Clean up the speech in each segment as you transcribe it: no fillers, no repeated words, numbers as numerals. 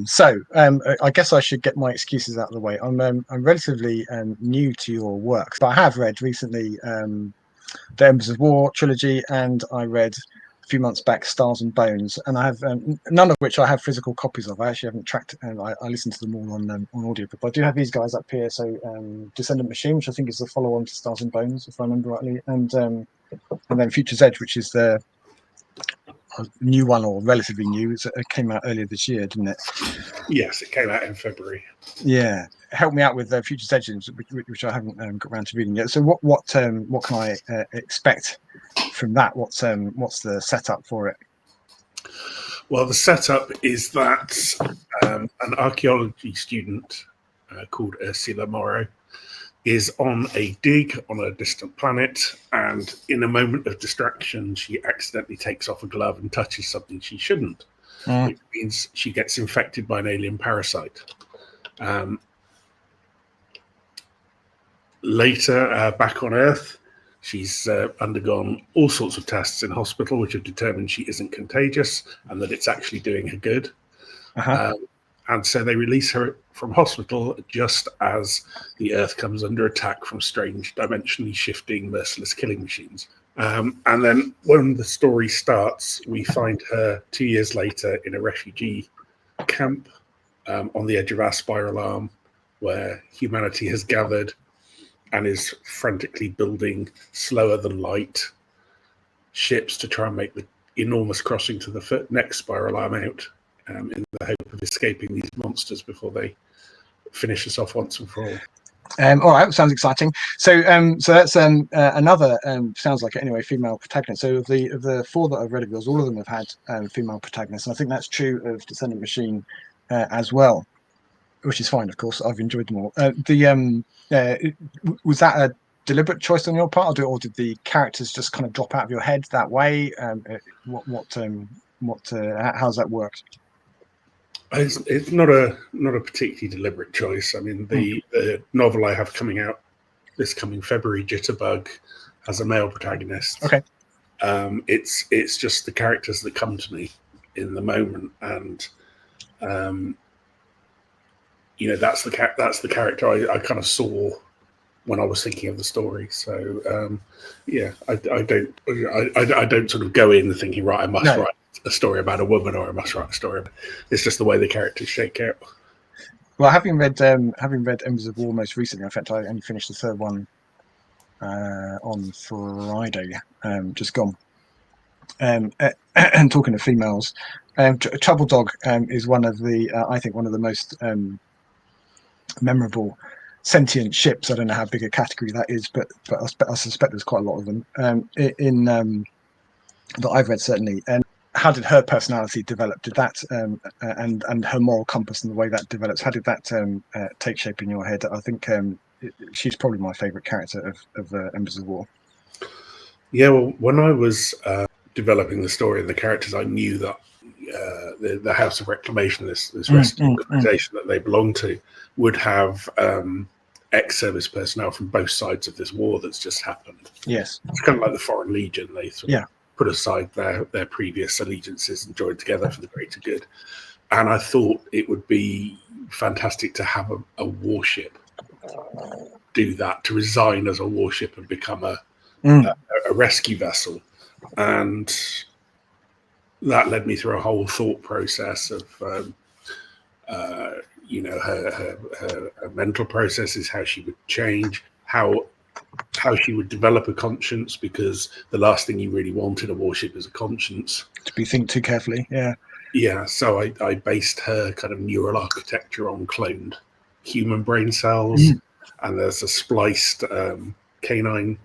So I guess I should get my excuses out of the way. I'm relatively new to your work, but I have read recently the Embers of War trilogy, and I read a few months back Stars and Bones, and I have none of which I have physical copies of. I actually haven't tracked. I listened to them all on audio, but I do have these guys up here. So Descendant Machine, which I think is the follow-on to Stars and Bones, if I remember rightly, and then Future's Edge, which is the new one, or relatively new. It came out earlier this year, didn't it? Yes, it came out in February. Yeah, help me out with Future's Edge, which I haven't got around to reading yet. So what can I expect from that? What's the setup for it? Well, the setup is that an archaeology student called Ursula Morrow is on a dig on a distant planet, and in a moment of distraction, she accidentally takes off a glove and touches something she shouldn't, which means she gets infected by an alien parasite. Later, back on Earth, she's undergone all sorts of tests in hospital, which have determined she isn't contagious and that it's actually doing her good. And so they release her from hospital just as the Earth comes under attack from strange, dimensionally shifting, merciless killing machines. And then when the story starts, we find her 2 years later in a refugee camp on the edge of our spiral arm, where humanity has gathered and is frantically building slower than light ships to try and make the enormous crossing to the next spiral arm out, in the hope of escaping these monsters before they finish us off once and for all. All right, sounds exciting. So that's another sounds like it anyway, female protagonist. So of the four that I've read of yours, all of them have had female protagonists, and I think that's true of Descendant Machine as well, which is fine, of course. I've enjoyed them all. Was that a deliberate choice on your part, or did the characters just kind of drop out of your head that way? How's that worked? It's not a particularly deliberate choice. I mean, the novel I have coming out this coming February, Jitterbug, has a male protagonist. Okay. It's just the characters that come to me in the moment, and that's the character I kind of saw when I was thinking of the story. So I don't sort of go in thinking, right, I must write a story about a woman, or I must write a story. It's just the way the characters shake out. Well, having read Embers of War most recently, in fact, I only finished the third one on Friday, just gone. And talking to females, Trouble Dog is one of the I think one of the most memorable sentient ships. I don't know how big a category that is, but I suspect there's quite a lot of them in that I've read, certainly. And how did her personality develop? Did that and her moral compass and the way that develops, how did that take shape in your head? I think she's probably my favourite character of Embers of War. Yeah, well, when I was developing the story and the characters, I knew that the House of Reclamation, this rescue organization that they belong to, would have ex-service personnel from both sides of this war that's just happened. Yes. It's kind of like the Foreign Legion. They sort of put aside their previous allegiances and joined together for the greater good. And I thought it would be fantastic to have a warship do that, to resign as a warship and become a rescue vessel. And that led me through a whole thought process of her mental processes, how she would change, how she would develop a conscience, because the last thing you really want in a warship is a conscience. To be think too carefully, Yeah, so I based her kind of neural architecture on cloned human brain cells, and there's a spliced canine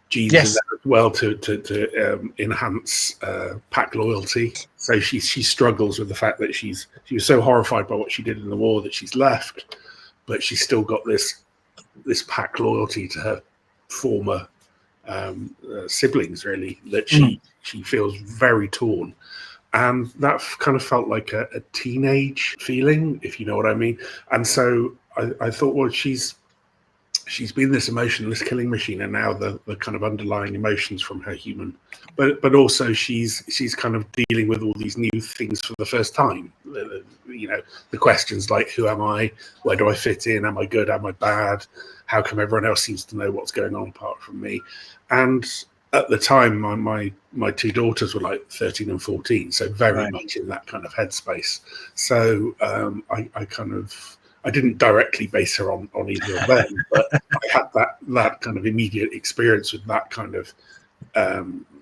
genes in there as well to enhance pack loyalty. So she struggles with the fact that she was so horrified by what she did in the war that she's left, but she's still got this pack loyalty to her former siblings, really, that she feels very torn. And that kind of felt like a teenage feeling, if you know what I mean. And so I thought, well, she's she's been this emotionless killing machine, and now the kind of underlying emotions from her human, but also she's kind of dealing with all these new things for the first time. You know, the questions like, who am I? Where do I fit in? Am I good? Am I bad? How come everyone else seems to know what's going on apart from me? And at the time, my two daughters were like 13 and 14, so very much in that kind of headspace. So I didn't directly base her on either of them, but I had that kind of immediate experience with that kind of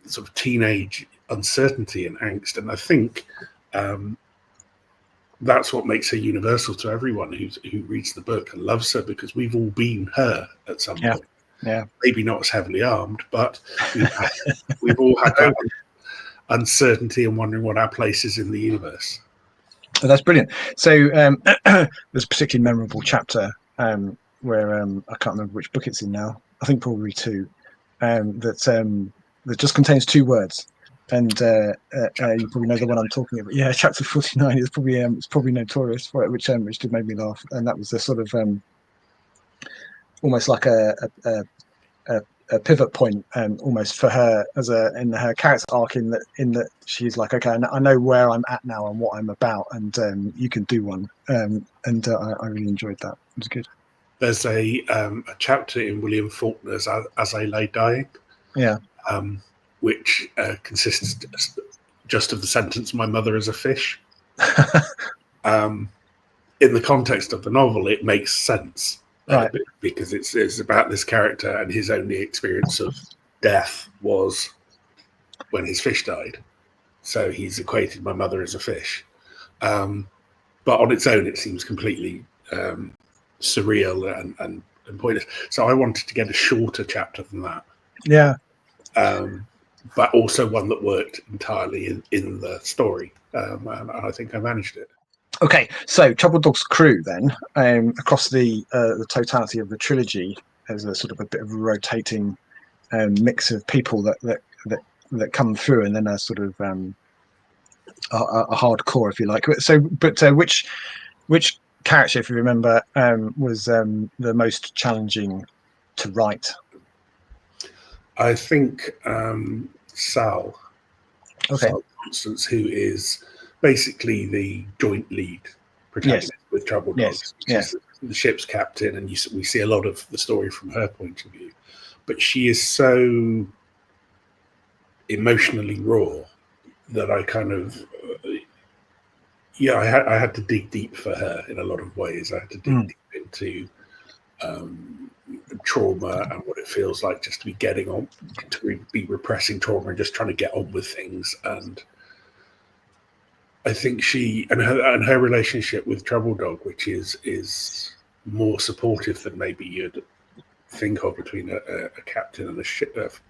sort of teenage uncertainty and angst. And I think that's what makes her universal to everyone who reads the book and loves her, because we've all been her at some point. Yeah, maybe not as heavily armed, but we've all had that uncertainty and wondering what our place is in the universe. Oh, that's brilliant. So there's a particularly memorable chapter where I can't remember which book it's in now. I think probably 2. That just contains 2 words, and you probably know the one I'm talking about. Yeah, chapter 49 is probably it's probably notorious for it, which did make me laugh, and that was a sort of almost like a pivot point, almost for her as in her character arc, in that she's like, okay, I know where I'm at now and what I'm about, and you can do one, and I really enjoyed that. It was good. There's a chapter in William Faulkner's As I Lay Dying, which consists just of the sentence, "My mother is a fish." In the context of the novel, it makes sense. Right. Because it's about this character, and his only experience of death was when his fish died. So he's equated my mother as a fish. But on its own, it seems completely surreal and pointless. So I wanted to get a shorter chapter than that. Yeah. But also one that worked entirely in the story. And I think I managed it. Okay, so Troubled Dog's crew then, across the totality of the trilogy, there's a sort of a bit of a rotating mix of people that come through, and then a sort of a hardcore, if you like. So, but which character, if you remember, was the most challenging to write? I think Sal. Okay. Sal Constance, who is basically the joint lead protagonist with Troubled Dogs. She's the ship's captain, and we see a lot of the story from her point of view. But she is so emotionally raw that I kind of, I had to dig deep for her in a lot of ways. I had to dig deep into trauma and what it feels like just to be getting on, to be repressing trauma and just trying to get on with things. And I think she and her relationship with Troubled Dog, which is more supportive than maybe you'd think of between a captain and a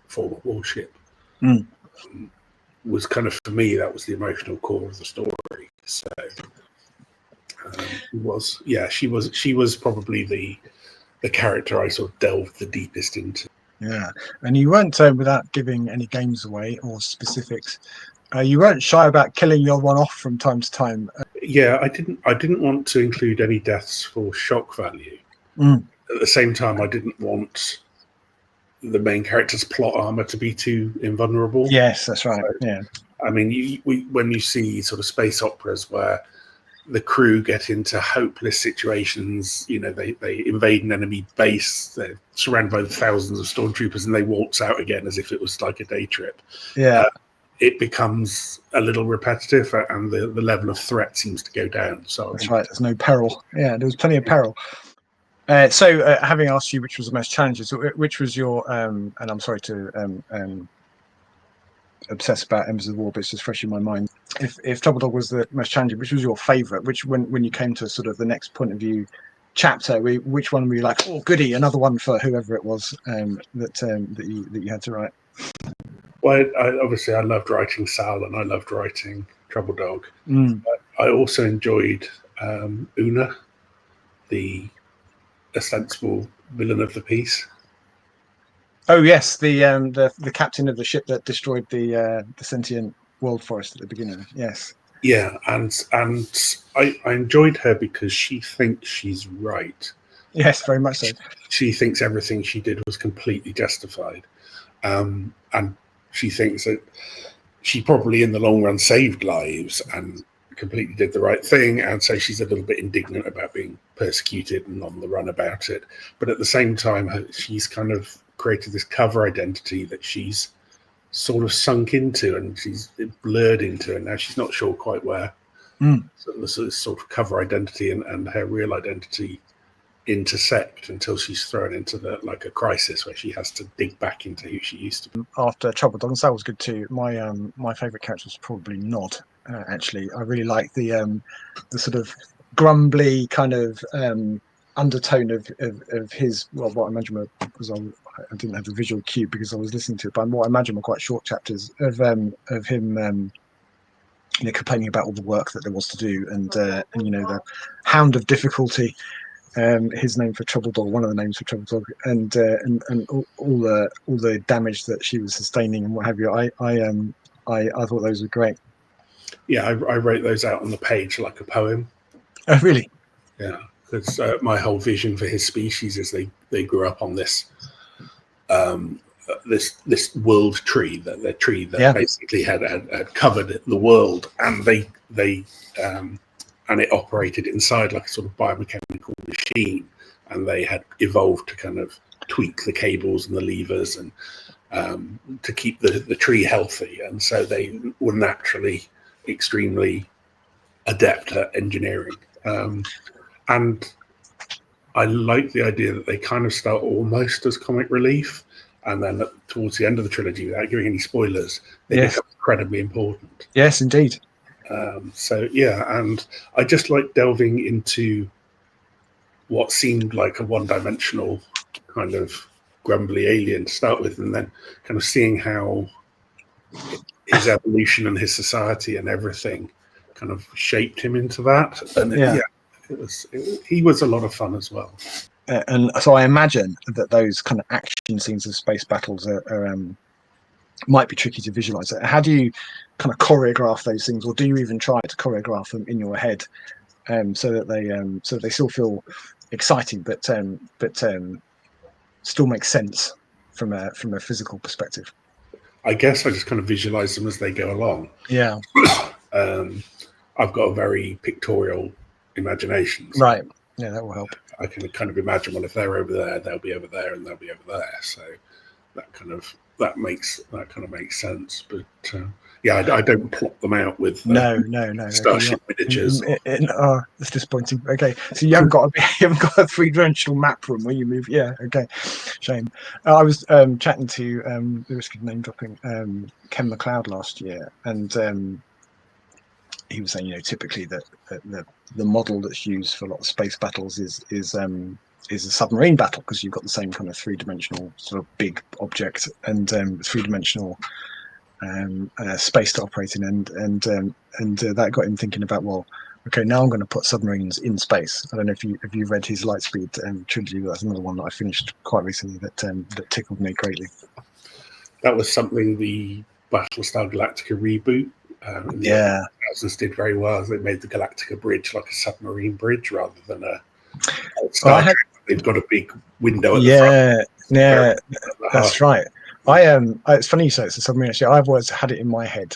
former warship, was kind of, for me, that was the emotional core of the story. So she was probably the character I sort of delved the deepest into. Yeah, and you weren't, without giving any games away or specifics, you weren't shy about killing your one off from time to time. Yeah, I didn't want to include any deaths for shock value. At the same time, I didn't want the main character's plot armor to be too invulnerable. Yes, that's right. So, yeah, I mean, when you see sort of space operas where the crew get into hopeless situations, you know, they invade an enemy base, they're surrounded by thousands of stormtroopers, and they waltz out again as if it was like a day trip. Yeah. It becomes a little repetitive, and the level of threat seems to go down. So that's right. There's no peril. Yeah, there was plenty of peril. So, having asked you which was the most challenging, so which was your and I'm sorry to obsess about Embers of War, but it's just fresh in my mind. If Troubled Dog was the most challenging, which was your favourite? Which, when you came to sort of the next point of view chapter, which one were you like, oh goody, another one for whoever it was that you had to write? Well, obviously I loved writing Sal, and I loved writing Troubled Dog. But I also enjoyed Una, the ostensible villain of the piece. Oh yes, the captain of the ship that destroyed the sentient world forest at the beginning. Yes. Yeah, and I enjoyed her because she thinks she's right, Yes, very much so. She thinks everything she did was completely justified, and she thinks that she probably in the long run saved lives and completely did the right thing, and so she's a little bit indignant about being persecuted and on the run about it. But at the same time, she's kind of created this cover identity that she's sort of sunk into and she's blurred into, and now she's not sure quite where the sort of cover identity and her real identity intersect until she's thrown into a crisis where she has to dig back into who she used to be. After Trouble Dogs, that was good too. My favourite character was probably Nod. Actually, I really like the sort of grumbly kind of undertone of his. Well, what I imagine because I didn't have a visual cue because I was listening to it, but what I imagine were quite short chapters of him. Complaining about all the work that there was to do, and the Hound of Difficulty. His name for Trouble Dog, one of the names for Trouble Dog, and all the damage that she was sustaining and what have you. I thought those were great. Yeah, I wrote those out on the page like a poem. Oh, really? Yeah, because my whole vision for his species is they grew up on this this world tree, the tree that basically had covered the world, and and it operated inside like a sort of biomechanical machine, and they had evolved to kind of tweak the cables and the levers and to keep the tree healthy, and so they were naturally extremely adept at engineering. And I like the idea that they kind of start almost as comic relief, and then towards the end of the trilogy, without giving any spoilers, they become incredibly important. Yes, indeed. So yeah, and I just like delving into what seemed like a one-dimensional kind of grumbly alien to start with, and then kind of seeing how his evolution and his society and everything kind of shaped him into that. And he was a lot of fun as well. And so I imagine that those kind of action scenes of space battles are might be tricky to visualize. How do you kind of choreograph those things, or do you even try to choreograph them in your head, so that they still feel exciting, but still make sense from a physical perspective? I guess I just kind of visualize them as they go along. Yeah. I've got a very pictorial imagination. So right. Yeah, that will help. I can kind of imagine, well, if they're over there, they'll be over there, and they'll be over there. So that makes sense. But I don't plot them out with no starship miniatures. That's disappointing. Okay, so you haven't got a three-dimensional map room where you move. Yeah, okay, shame. I was chatting to the risk of name dropping Ken McLeod last year, and he was saying, typically that the model that's used for a lot of space battles is a submarine battle, because you've got the same kind of three-dimensional sort of big object and three-dimensional space to operate in, and that got him thinking about, well, okay, now I'm going to put submarines in space. I don't know if you read his Lightspeed trilogy. That's another one that I finished quite recently that tickled me greatly. That was something the Battlestar Galactica reboot in the 2000s did very well. They made the Galactica bridge like a submarine bridge rather than a Star Trek. They've got a big window at the front. Yeah, that's right. It's funny you say it's a submarine. Actually, I've always had it in my head,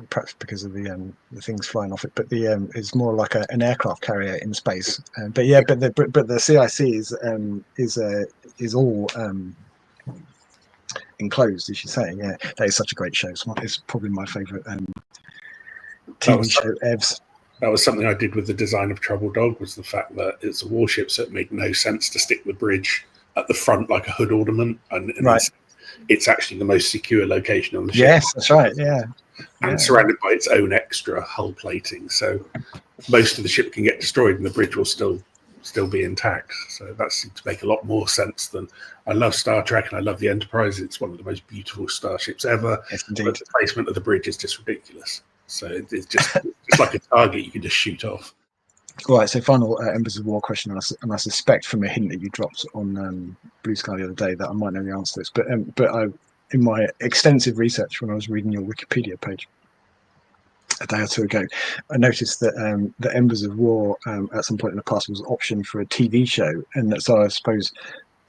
perhaps because of the things flying off it. But it's more like an aircraft carrier in space. But the CIC is all enclosed, as you say. Yeah, that is such a great show. It's probably my favourite TV show ever. That was something I did with the design of Trouble Dog, was the fact that it's a warship, so it made no sense to stick the bridge at the front like a hood ornament, and right. It's actually the most secure location on the ship. Yes, that's right. Yeah, and surrounded by its own extra hull plating, so most of the ship can get destroyed, and the bridge will still be intact. So that seems to make a lot more sense than. I love Star Trek and I love the Enterprise. It's one of the most beautiful starships ever. Yes, indeed. But the placement of the bridge is just ridiculous. So it's just like a target you can just shoot off. All right, so final Embers of War question, and I suspect from a hint that you dropped on Blue Sky the other day that I might know the answer to this, but in my extensive research when I was reading your Wikipedia page, a day or two ago, I noticed that the Embers of War at some point in the past was optioned for a TV show, and so I suppose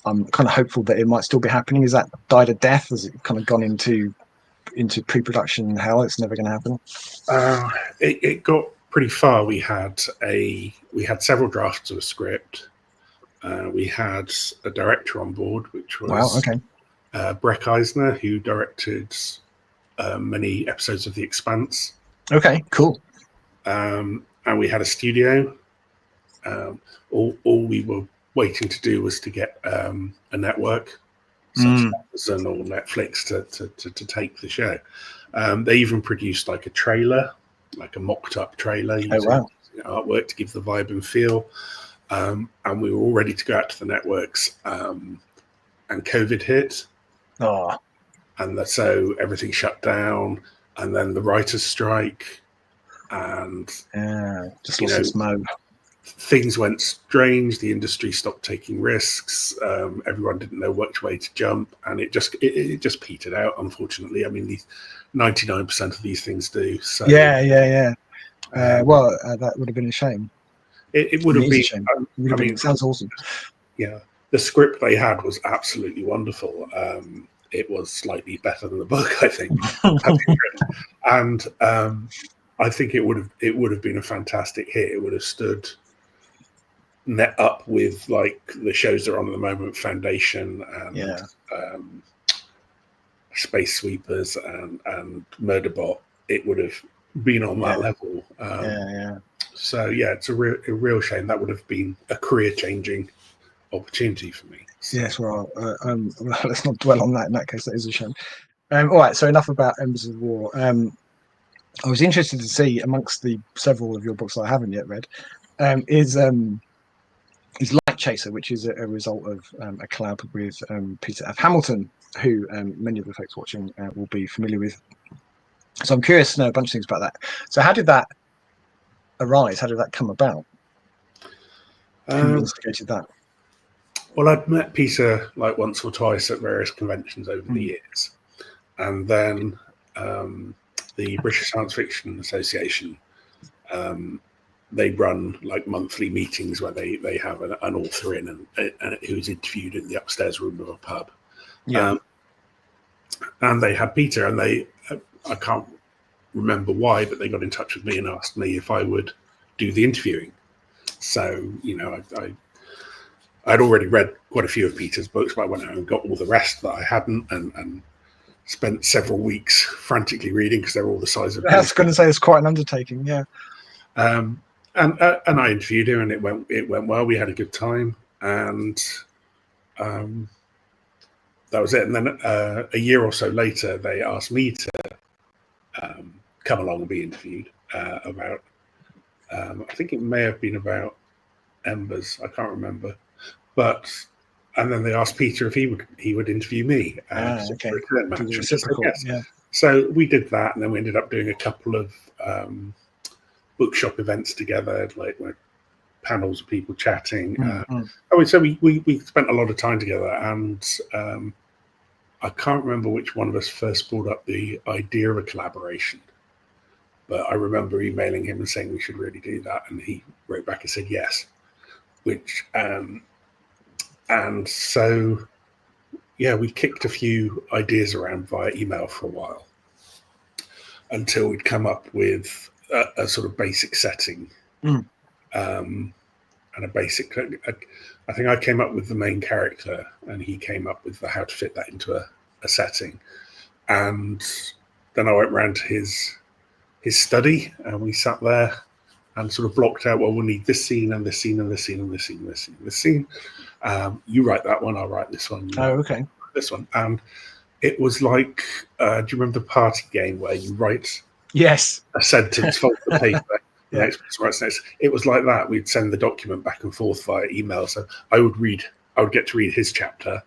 I'm kind of hopeful that it might still be happening. Is that died a death? Has it kind of gone into pre-production hell? It's never going to happen. It got pretty far. We had several drafts of a script. We had a director on board, which was Breck Eisner, who directed many episodes of The Expanse. Okay, cool. And we had a studio. All we were waiting to do was to get a network, such as Amazon or Netflix, to take the show. They even produced like a trailer, like a mocked-up trailer, using artwork to give the vibe and feel. And we were all ready to go out to the networks, and COVID hit. Oh. And so everything shut down, and then the writers' strike, and just lost its mo. Things went strange. The industry stopped taking risks. Everyone didn't know which way to jump, and it just petered out. Unfortunately, I mean, 99% of these things do. So that would have been a shame. It would have been. It sounds awesome. Yeah, the script they had was absolutely wonderful. It was slightly better than the book, I think. And I think it would have been a fantastic hit. It would have stood net up with like the shows that are on at the moment, Foundation and Space Sweepers and Murderbot. It would have been on that level. So it's a real shame. That would have been a career-changing opportunity for me. So. Yes, well, let's not dwell on that. In that case, that is a shame. All right, so enough about Embers of War. I was interested to see, amongst the several of your books that I haven't yet read, is Light Chaser, which is a result of a collab with Peter F. Hamilton, who many of the folks watching will be familiar with. So I'm curious to know a bunch of things about that. So how did that arise? How did that come about? Who instigated that? Well, I'd met Peter like once or twice at various conventions over the years. And then the British Science Fiction Association, they run like monthly meetings where they have an author in and who's interviewed in the upstairs room of a pub. And they had Peter, and I can't remember why, but they got in touch with me and asked me if I would do the interviewing. So, I'd already read quite a few of Peter's books, but I went out and got all the rest that I hadn't, and spent several weeks frantically reading because they're all the size of. I was going to say it's quite an undertaking, And I interviewed him, and it went well. We had a good time, and that was it. And then a year or so later, they asked me to come along and be interviewed about. I think it may have been about Embers. I can't remember. And then they asked Peter if he would interview me. So we did that, and then we ended up doing a couple of bookshop events together, like panels of people chatting. So we spent a lot of time together, and I can't remember which one of us first brought up the idea of a collaboration. But I remember emailing him and saying we should really do that, and he wrote back and said yes. Which and so, we kicked a few ideas around via email for a while until we'd come up with a sort of basic setting. And a basic, I think I came up with the main character, and he came up with how to fit that into a setting. And then I went round to his study, and we sat there and sort of blocked out, well, we'll need this scene and this scene and this scene and this scene and this scene and this scene. You write that one, I'll write this one. Okay. This one. And it was like, do you remember the party game where you write a sentence, fold the paper, the next person writes next? It was like that. We'd send the document back and forth via email. So I would get to read his chapter,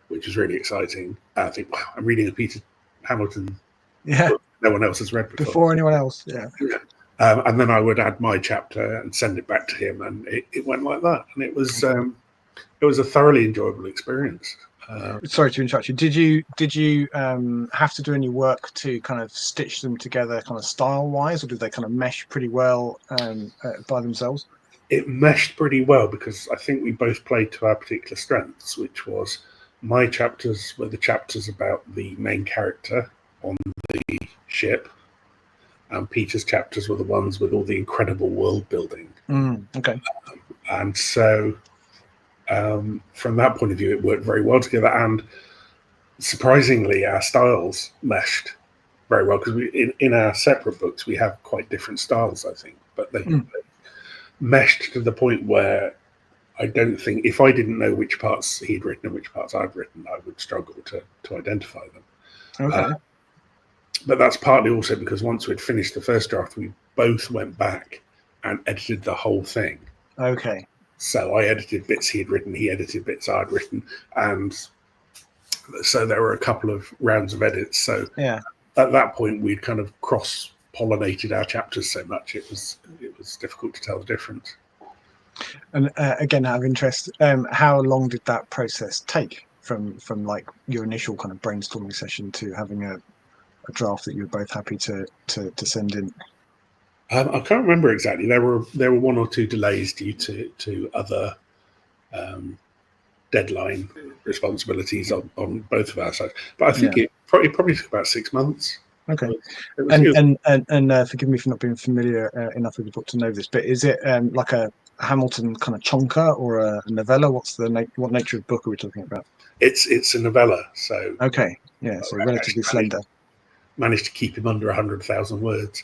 which was really exciting. I think, wow, I'm reading a Peter Hamilton book no one else has read before anyone else. And then I would add my chapter and send it back to him, and it went like that. And it was a thoroughly enjoyable experience. Sorry to interrupt you. Did you have to do any work to kind of stitch them together, kind of style wise, or did they kind of mesh pretty well by themselves? It meshed pretty well because I think we both played to our particular strengths, which was my chapters were the chapters about the main character on the ship, and Peter's chapters were the ones with all the incredible world building. Okay. And so from that point of view, it worked very well together. And surprisingly, our styles meshed very well because in our separate books, we have quite different styles, I think. But they meshed to the point where I don't think, if I didn't know which parts he'd written and which parts I'd written, I would struggle to identify them. Okay. But that's partly also because once we'd finished the first draft, we both went back and edited the whole thing. Okay. So I edited bits he had written, he edited bits I'd written, and so there were a couple of rounds of edits. So yeah, at that point, we'd kind of cross-pollinated our chapters so much it was difficult to tell the difference. And again, out of interest, how long did that process take from like your initial kind of brainstorming session to having a draft that you were both happy to send in? I can't remember exactly. There were one or two delays due to other deadline responsibilities on both of our sides. But I think it probably took about 6 months. Okay. And forgive me for not being familiar enough with the book to know this, but is it like a Hamilton kind of chonker or a novella? What's what nature of book are we talking about? It's a novella, so okay, yeah, so relatively slender. Managed to keep him under 100,000 words.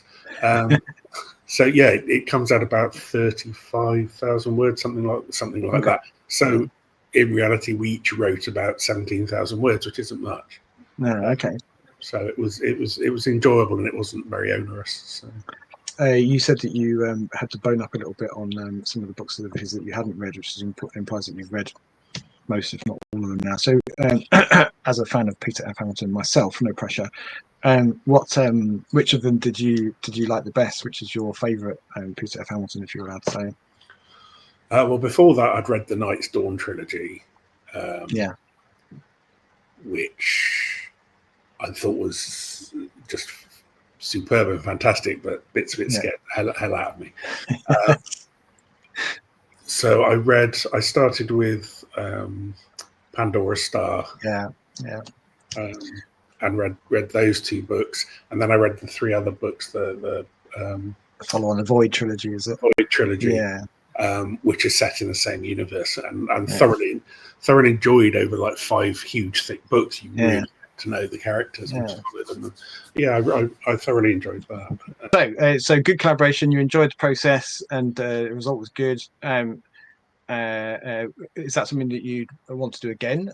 So yeah, it comes out about 35,000 words, something like that. So in reality, we each wrote about 17,000 words, which isn't much. No, okay. So it was enjoyable and it wasn't very onerous. So. You said that you had to bone up a little bit on some of the books of his that you hadn't read, which implies that you've read most, if not all of them now. So, as a fan of Peter F. Hamilton myself, no pressure. Which of them did you like the best? Which is your favourite Peter F. Hamilton, if you're allowed to say? Well, before that, I'd read the Night's Dawn trilogy. Which I thought was just superb and fantastic, but bits of it scared the hell out of me. So I started with Pandora's Star. And read those two books, and then I read the three other books, the follow on the Void trilogy, is it? Void trilogy, which is set in the same universe, and thoroughly enjoyed over like 5 huge thick books. You really get to know the characters. I thoroughly enjoyed that. So good collaboration. You enjoyed the process, and the result was good. Is that something that you want to do again,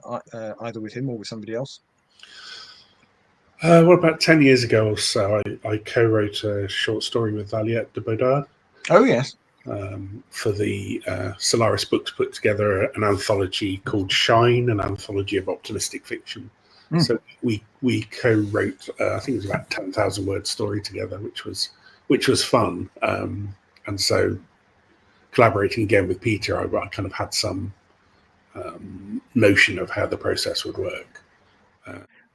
either with him or with somebody else? Well, about 10 years ago or so, I co-wrote a short story with Valiette de Bodard. Oh, yes. For the Solaris Books put together an anthology called Shine, an anthology of optimistic fiction. So we co-wrote, I think it was about 10,000 word story together, which was fun. And so collaborating again with Peter, I kind of had some notion of how the process would work.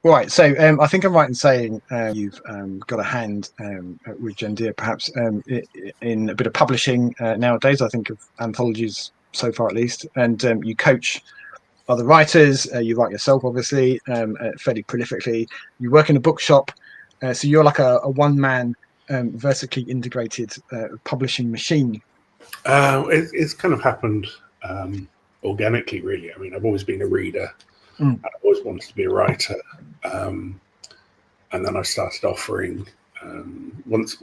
Right, so I think I'm right in saying you've got a hand with Gendir, perhaps in a bit of publishing nowadays. I think of anthologies so far, at least, and you coach other writers. You write yourself, obviously, fairly prolifically. You work in a bookshop, so you're like a one-man, vertically integrated publishing machine. It's kind of happened organically, really. I mean, I've always been a reader. I always wanted to be a writer, and then I started offering. Once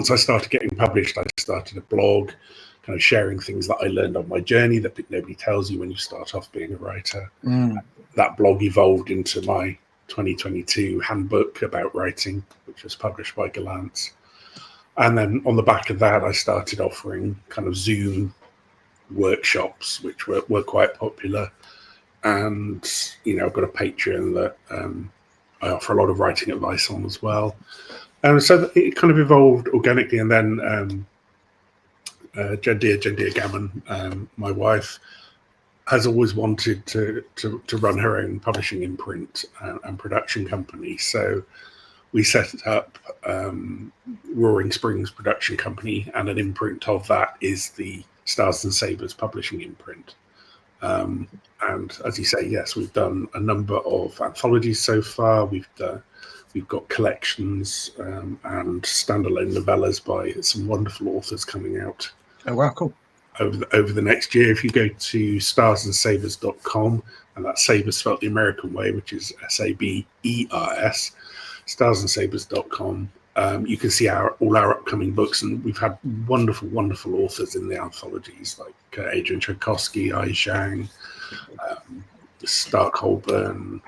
I started getting published, I started a blog, kind of sharing things that I learned on my journey that nobody tells you when you start off being a writer. That blog evolved into my 2022 handbook about writing, which was published by Gallant. And then on the back of that, I started offering kind of Zoom workshops, which were quite popular. And I've got a Patreon that I offer a lot of writing advice on as well. So it kind of evolved organically. And then Gendir Gammon, my wife, has always wanted to run her own publishing imprint and production company. So we set up Roaring Springs Production Company, and an imprint of that is the Stars and Sabres publishing imprint. And as you say, yes, we've done a number of anthologies so far. We've got collections and standalone novellas by some wonderful authors coming out. Oh wow, cool. Over the next year. If you go to starsandsabres.com, and that's Sabres spelled the American way, which is SABERS, starsandsabres.com, you can see all our upcoming books, and we've had wonderful authors in the anthologies, like Adrian Tchaikovsky, Ai Zhang, Stark Holborn,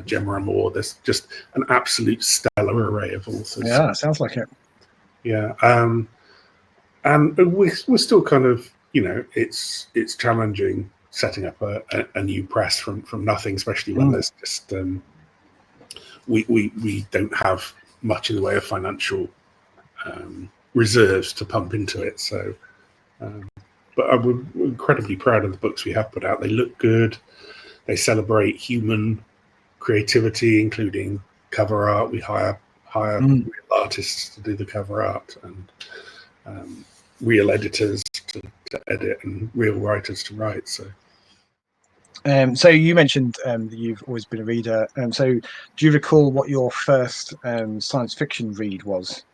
Gemma Amor. There's just an absolute stellar array of authors. Yeah, sounds like it. Yeah, and we're still kind of, it's challenging setting up a new press from nothing, especially when there's just we don't have much in the way of financial reserves to pump into it. So, but we're incredibly proud of the books we have put out. They look good. They celebrate human creativity, including cover art. We hire real artists to do the cover art, and real editors to edit, and real writers to write. So you mentioned that you've always been a reader. So do you recall what your first science fiction read was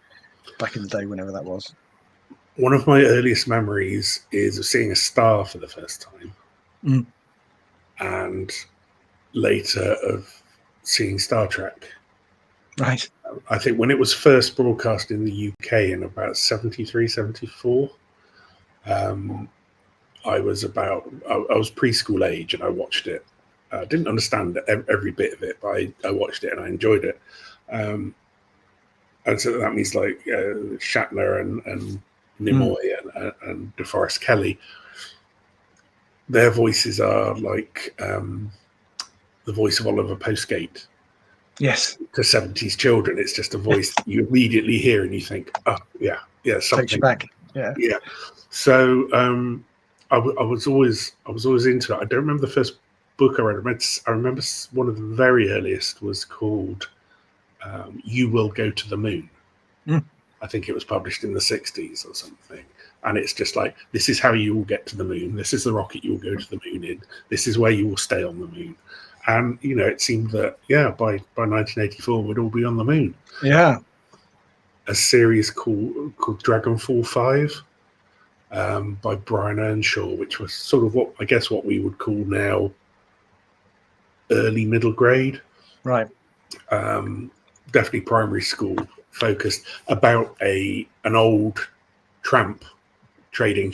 back in the day, whenever that was? One of my earliest memories is of seeing a star for the first time, and later of seeing Star Trek. Right. I think when it was first broadcast in the UK in about 73, 74, I was preschool age, and I watched it. I didn't understand every bit of it, but I watched it and I enjoyed it. And so that means like Shatner and Nimoy and DeForest Kelley, their voices are like the voice of Oliver Postgate. Yes. To 70s children, it's just a voice that you immediately hear and you think, oh yeah, something. Takes you back. Yeah. Yeah. So I was always into it. I don't remember the first book I read. I remember one of the very earliest was called You Will Go to the Moon. I think it was published in the 60s or something. And it's just like, this is how you will get to the moon. This is the rocket you will go to the moon in. This is where you will stay on the moon. And, it seemed that, by 1984, we'd all be on the moon. Yeah. A series called Dragonfall 5 by Brian Earnshaw, which was sort of what we would call now early middle grade. Right. Definitely primary school focused, about an old tramp trading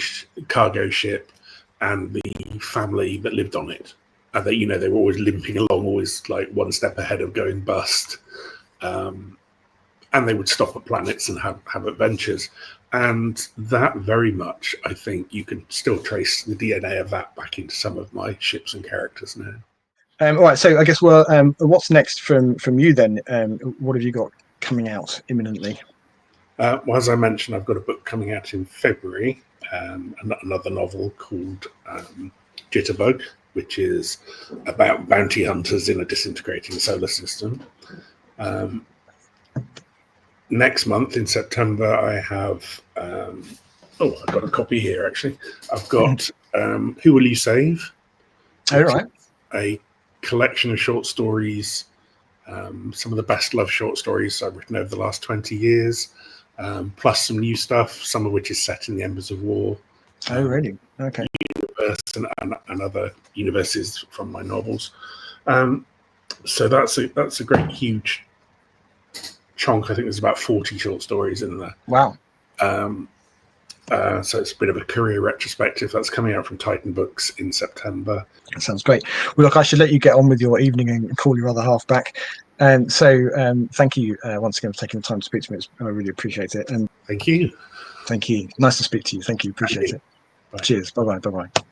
cargo ship and the family that lived on it. And they were always limping along, always like one step ahead of going bust. And they would stop at planets and have adventures. And that very much, I think you can still trace the DNA of that back into some of my ships and characters now. All right, so I guess, what's next from you then? What have you got coming out imminently? Well, as I mentioned, I've got a book coming out in February, another novel called Jitterbug, which is about bounty hunters in a disintegrating solar system. Next month in September, I have I've got a copy here actually. I've got Who Will You Save? All right. A collection of short stories, some of the best loved short stories I've written over the last 20 years, plus some new stuff, some of which is set in the Embers of War. Oh, really? Okay. Universe and other universes from my novels. So that's a great huge chunk. I think there's about 40 short stories in there. Wow. So it's a bit of a career retrospective that's coming out from Titan Books in September. That sounds great. Well, look, I should let you get on with your evening and call your other half back. So thank you once again for taking the time to speak to me. I really appreciate it. And thank you. Thank you. Nice to speak to you. Thank you. Appreciate it. Bye. Cheers. Bye-bye. Bye-bye.